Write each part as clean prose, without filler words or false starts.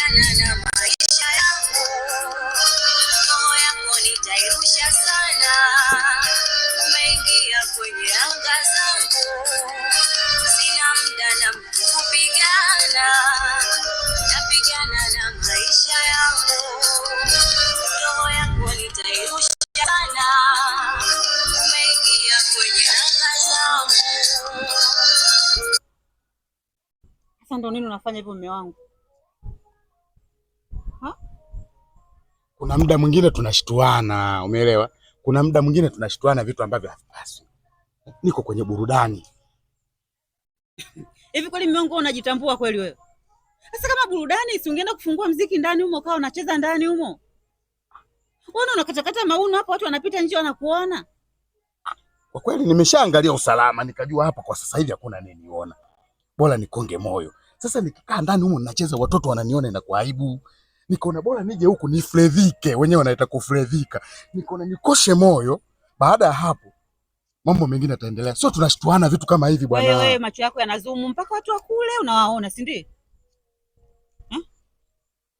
napigana na maisha yangu, roho yako nitairusha sana, umeingia kwenye anga zangu, sina muda na mtu kupigana, napigana na maisha yangu, roho yako nitairusha sana, umeingia kwenye anga zangu. Sasa ndo nini unafanya hivyo mume wangu? Kuna muda mwingine tunashtuana, umeelewa? Kuna muda mwingine tunashtuana vitu ambavyo havipaswi. Niko kwenye burudani. Hivi kweli mume wangu unajitambua kweli wewe? Sasa kama burudani si ungeenda kufungua mziki ndani humo ukawa unacheza ndani humo? Wewe unakatakata mauno hapo watu wanapita nje wanakuona? Kwa kweli nimeshaangalia usalama nikajua hapa kwa sasa hivi hakuna niniona. Bora nikonge moyo. Sasa nikikaa ndani humo ninacheza watoto wananiona na kwa aibu. Nikaona bora nije huku nifredhike, wenyewe wanaita kufredhika. Nikaona nikoshe moyo, baada ya hapo mambo mengine yataendelea. Sio tunashtuana vitu kama hivi bwana. Wewe macho yako yanazumu mpaka watu wa kule unawaona, si ndio?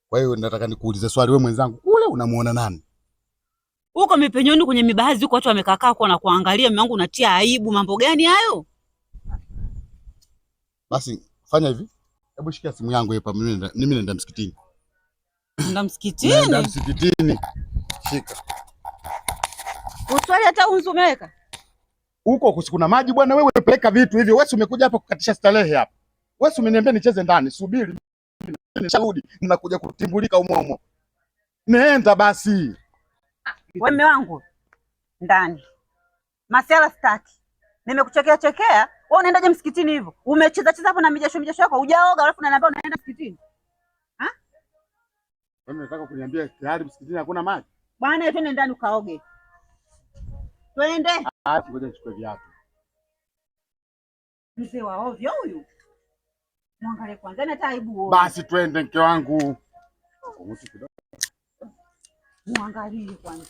Kwa hiyo nataka nikuulize swali, wewe mwenzangu kule unamuona nani? Huko mipenyoni kwenye mibahazi huko watu wamekaa kwa na kuangalia, mume wangu unatia aibu, mambo gani hayo? Basi fanya hivi. Hebu shikia simu yangu hapa, mimi naenda msikitini. Nenda msikitini? Nenda msikitini. Shika. Uswali hata unzu umeweka? Huko kuna maji bwana, wewe peleka vitu hivyo. Wewe umekuja hapa kukatisha starehe hapa. Wewe umeniambia nicheze ndani, subiri. Nisharudi, ninakuja kutimbulika umomo. Nenda basi. Wewe mume wangu ndani. Masiala staki. Nimekuchekea chekea, wewe unaendaje msikitini hivyo? Umecheza cheza hapo na mijasho yako, hujaoga alafu unaniambia unaenda msikitini. Wewe unataka kuniambia tayari msikitini hakuna maji? Bwana, twende ndani ukaoge. Twende. Ngoja nichukue viatu. Mzee wa ovyo huyu. Mwangalie kwanza na taibu. Basi twende mke wangu. Mwangalie kwanza.